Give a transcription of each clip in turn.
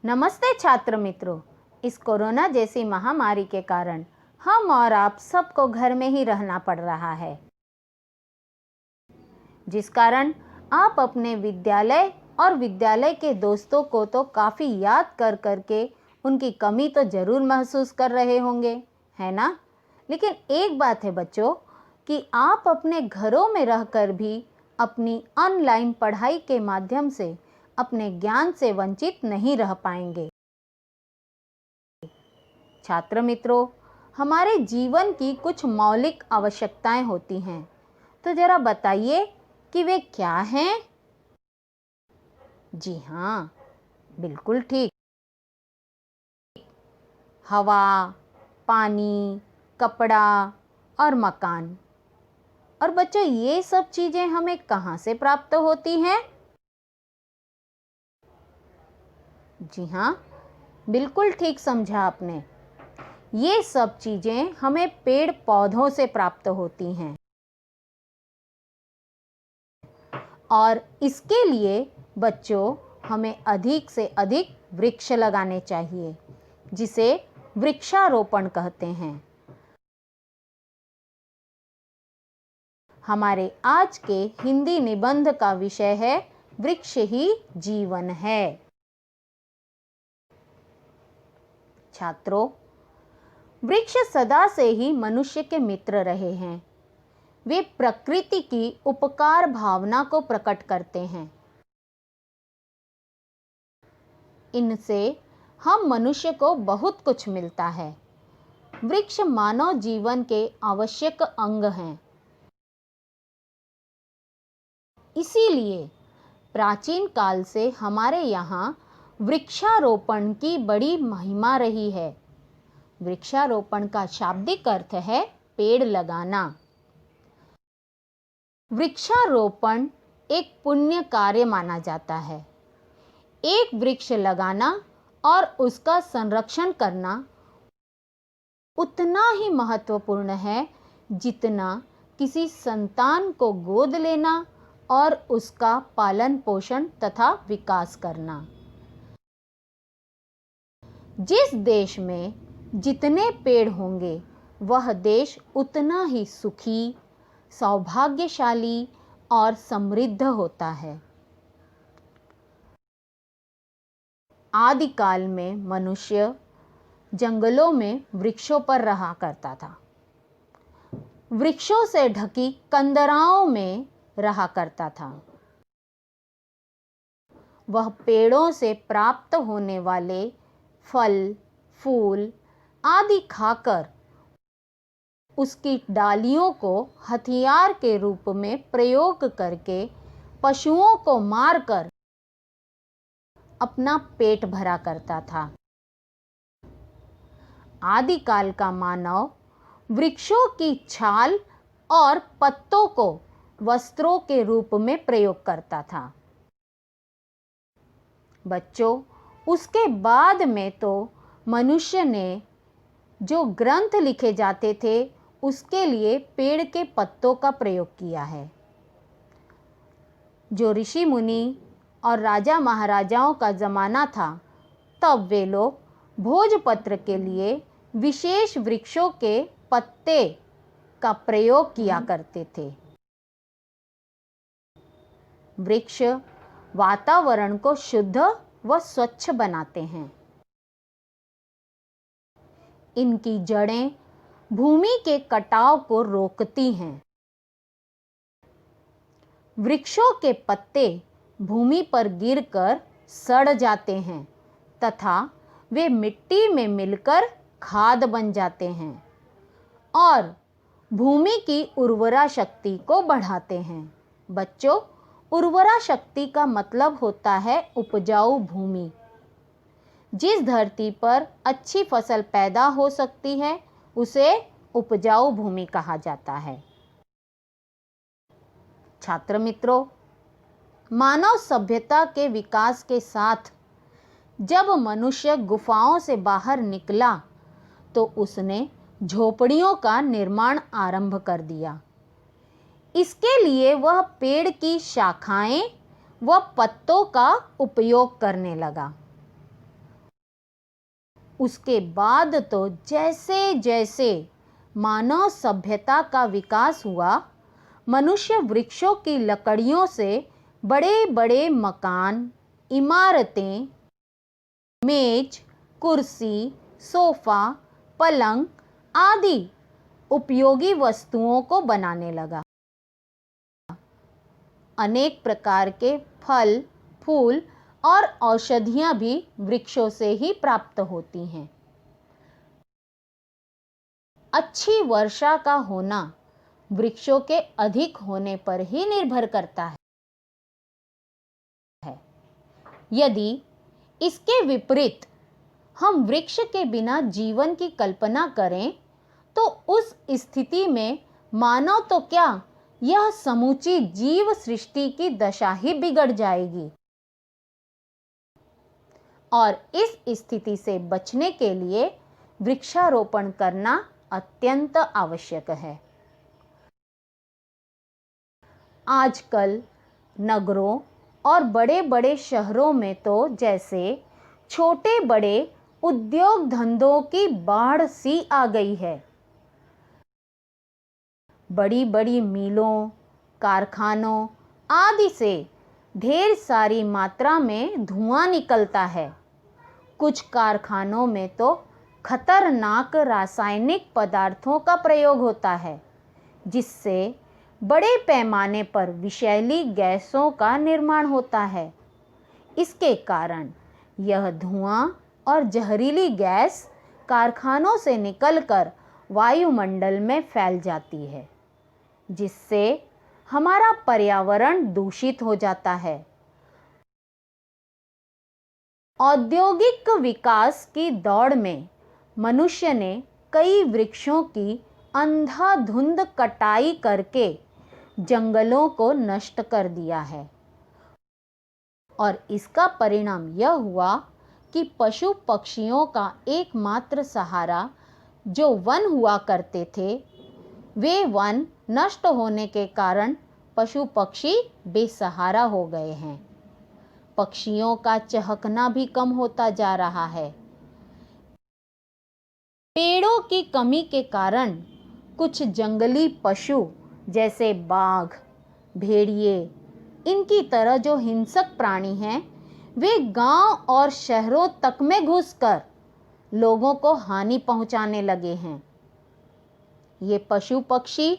नमस्ते छात्र मित्रों। इस कोरोना जैसी महामारी के कारण हम और आप सबको घर में ही रहना पड़ रहा है, जिस कारण आप अपने विद्यालय और विद्यालय के दोस्तों को तो काफ़ी याद कर करके उनकी कमी तो ज़रूर महसूस कर रहे होंगे, है ना। लेकिन एक बात है बच्चों कि आप अपने घरों में रहकर भी अपनी ऑनलाइन पढ़ाई के माध्यम से अपने ज्ञान से वंचित नहीं रह पाएंगे। छात्र मित्रों, हमारे जीवन की कुछ मौलिक आवश्यकताएं होती हैं, तो जरा बताइए कि वे क्या हैं? जी हाँ, बिल्कुल ठीक। हवा, पानी, कपड़ा और मकान। और बच्चों, ये सब चीजें हमें कहाँ से प्राप्त होती हैं? जी हाँ, बिल्कुल ठीक समझा आपने। ये सब चीजें हमें पेड़ पौधों से प्राप्त होती हैं और इसके लिए बच्चों हमें अधिक से अधिक वृक्ष लगाने चाहिए, जिसे वृक्षारोपण कहते हैं। हमारे आज के हिंदी निबंध का विषय है वृक्ष ही जीवन है। छात्रों, वृक्ष सदा से ही मनुष्य के मित्र रहे हैं। वे प्रकृति की उपकार भावना को प्रकट करते हैं। इनसे हम मनुष्य को बहुत कुछ मिलता है। वृक्ष मानव जीवन के आवश्यक अंग हैं। इसीलिए प्राचीन काल से हमारे यहाँ वृक्षारोपण की बड़ी महिमा रही है। वृक्षारोपण का शाब्दिक अर्थ है पेड़ लगाना। वृक्षारोपण एक पुण्य कार्य माना जाता है। एक वृक्ष लगाना और उसका संरक्षण करना उतना ही महत्वपूर्ण है जितना किसी संतान को गोद लेना और उसका पालन पोषण तथा विकास करना। जिस देश में जितने पेड़ होंगे वह देश उतना ही सुखी, सौभाग्यशाली और समृद्ध होता है। आदिकाल में मनुष्य जंगलों में वृक्षों पर रहा करता था। वृक्षों से ढकी कंदराओं में रहा करता था। वह पेड़ों से प्राप्त होने वाले फल, फूल आदि खाकर उसकी डालियों को हथियार के रूप में प्रयोग करके पशुओं को मारकर अपना पेट भरा करता था। आदिकाल का मानव वृक्षों की छाल और पत्तों को वस्त्रों के रूप में प्रयोग करता था। बच्चों, उसके बाद में तो मनुष्य ने जो ग्रंथ लिखे जाते थे उसके लिए पेड़ के पत्तों का प्रयोग किया है। जो ऋषि मुनि और राजा महाराजाओं का ज़माना था, तब वे लोग भोजपत्र के लिए विशेष वृक्षों के पत्ते का प्रयोग किया करते थे। वृक्ष वातावरण को शुद्ध व स्वच्छ बनाते हैं। इनकी जड़ें भूमि के कटाव को रोकती हैं। वृक्षों के पत्ते भूमि पर गिरकर सड़ जाते हैं तथा वे मिट्टी में मिलकर खाद बन जाते हैं और भूमि की उर्वरा शक्ति को बढ़ाते हैं। बच्चों, उर्वरा शक्ति का मतलब होता है उपजाऊ भूमि। जिस धरती पर अच्छी फसल पैदा हो सकती है उसे उपजाऊ भूमि कहा जाता है। छात्र मित्रों, मानव सभ्यता के विकास के साथ जब मनुष्य गुफाओं से बाहर निकला तो उसने झोपड़ियों का निर्माण आरंभ कर दिया। इसके लिए वह पेड़ की शाखाएं व पत्तों का उपयोग करने लगा। उसके बाद तो जैसे जैसे मानव सभ्यता का विकास हुआ, मनुष्य वृक्षों की लकड़ियों से बड़े बड़े मकान, इमारतें, मेज, कुर्सी, सोफा, पलंग आदि उपयोगी वस्तुओं को बनाने लगा। अनेक प्रकार के फल, फूल और औषधियां भी वृक्षों से ही प्राप्त होती हैं। अच्छी वर्षा का होना वृक्षों के अधिक होने पर ही निर्भर करता है। यदि इसके विपरीत हम वृक्ष के बिना जीवन की कल्पना करें तो उस स्थिति में मानव तो क्या, यह समूची जीव सृष्टि की दशा ही बिगड़ जाएगी। और इस स्थिति से बचने के लिए वृक्षारोपण करना अत्यंत आवश्यक है। आजकल नगरों और बड़े बड़े शहरों में तो जैसे छोटे बड़े उद्योग धंधों की बाढ़ सी आ गई है। बड़ी बड़ी मिलों, कारखानों आदि से ढेर सारी मात्रा में धुआं निकलता है। कुछ कारखानों में तो खतरनाक रासायनिक पदार्थों का प्रयोग होता है, जिससे बड़े पैमाने पर विषैली गैसों का निर्माण होता है। इसके कारण यह धुआं और जहरीली गैस कारखानों से निकलकर वायुमंडल में फैल जाती है, जिससे हमारा पर्यावरण दूषित हो जाता है। औद्योगिक विकास की दौड़ में मनुष्य ने कई वृक्षों की अंधाधुंध कटाई करके जंगलों को नष्ट कर दिया है और इसका परिणाम यह हुआ कि पशु पक्षियों का एकमात्र सहारा जो वन हुआ करते थे, वे वन नष्ट होने के कारण पशु पक्षी बेसहारा हो गए हैं। पक्षियों का चहकना भी कम होता जा रहा है। पेड़ों की कमी के कारण कुछ जंगली पशु जैसे बाघ, भेड़िए, इनकी तरह जो हिंसक प्राणी हैं, वे गांव और शहरों तक में घुसकर लोगों को हानि पहुंचाने लगे हैं। ये पशु पक्षी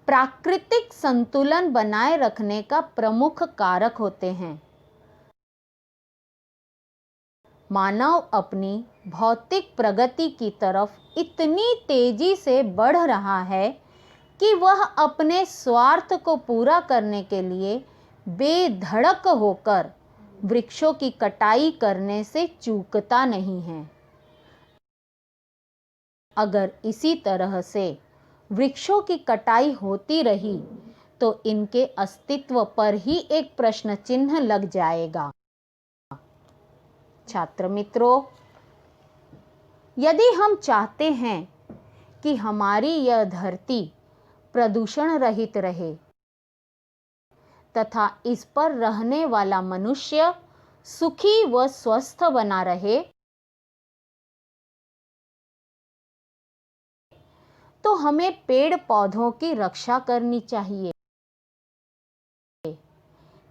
प्राकृतिक संतुलन बनाए रखने का प्रमुख कारक होते हैं। मानव अपनी भौतिक प्रगति की तरफ इतनी तेजी से बढ़ रहा है कि वह अपने स्वार्थ को पूरा करने के लिए बेधड़क होकर वृक्षों की कटाई करने से चूकता नहीं है। अगर इसी तरह से वृक्षों की कटाई होती रही तो इनके अस्तित्व पर ही एक प्रश्न चिन्ह लग जाएगा। छात्र मित्रों, यदि हम चाहते हैं कि हमारी यह धरती प्रदूषण रहित रहे तथा इस पर रहने वाला मनुष्य सुखी व स्वस्थ बना रहे, तो हमें पेड़ पौधों की रक्षा करनी चाहिए।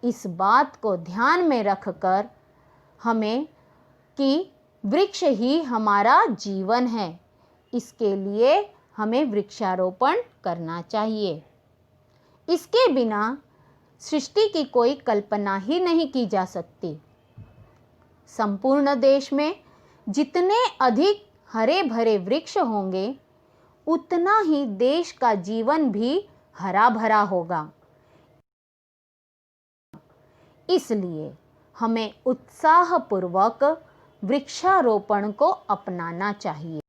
इस बात को ध्यान में रखकर हमें कि वृक्ष ही हमारा जीवन है, इसके लिए हमें वृक्षारोपण करना चाहिए। इसके बिना सृष्टि की कोई कल्पना ही नहीं की जा सकती। संपूर्ण देश में जितने अधिक हरे भरे वृक्ष होंगे, उतना ही देश का जीवन भी हरा भरा होगा। इसलिए हमें उत्साहपूर्वक वृक्षारोपण को अपनाना चाहिए।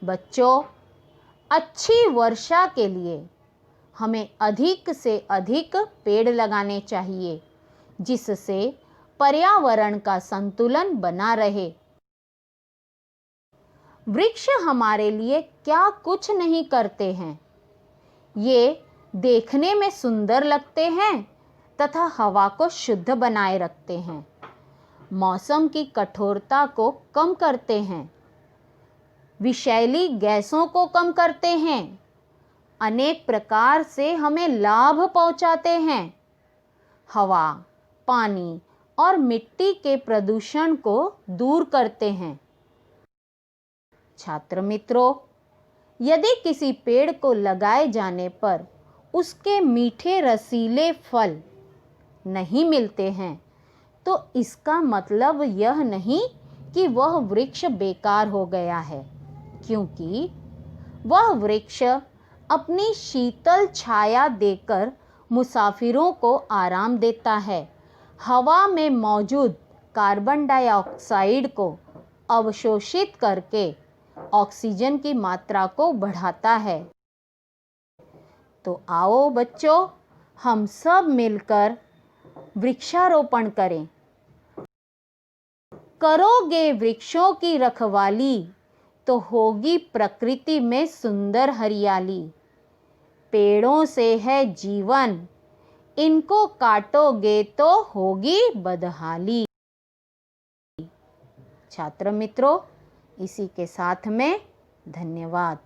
बच्चों, अच्छी वर्षा के लिए हमें अधिक से अधिक पेड़ लगाने चाहिए, जिससे पर्यावरण का संतुलन बना रहे। वृक्ष हमारे लिए क्या कुछ नहीं करते हैं। ये देखने में सुंदर लगते हैं तथा हवा को शुद्ध बनाए रखते हैं। मौसम की कठोरता को कम करते हैं, विषैली गैसों को कम करते हैं, अनेक प्रकार से हमें लाभ पहुंचाते हैं, हवा, पानी और मिट्टी के प्रदूषण को दूर करते हैं। छात्र मित्रों, यदि किसी पेड़ को लगाए जाने पर उसके मीठे रसीले फल नहीं मिलते हैं, तो इसका मतलब यह नहीं कि वह वृक्ष बेकार हो गया है, क्योंकि वह वृक्ष अपनी शीतल छाया देकर मुसाफिरों को आराम देता है, हवा में मौजूद कार्बन डाइऑक्साइड को अवशोषित करके ऑक्सीजन की मात्रा को बढ़ाता है। तो आओ बच्चों, हम सब मिलकर वृक्षारोपण करें। करोगे वृक्षों की रखवाली तो होगी प्रकृति में सुंदर हरियाली। पेड़ों से है जीवन, इनको काटोगे तो होगी बदहाली। छात्र मित्रों, इसी के साथ में धन्यवाद।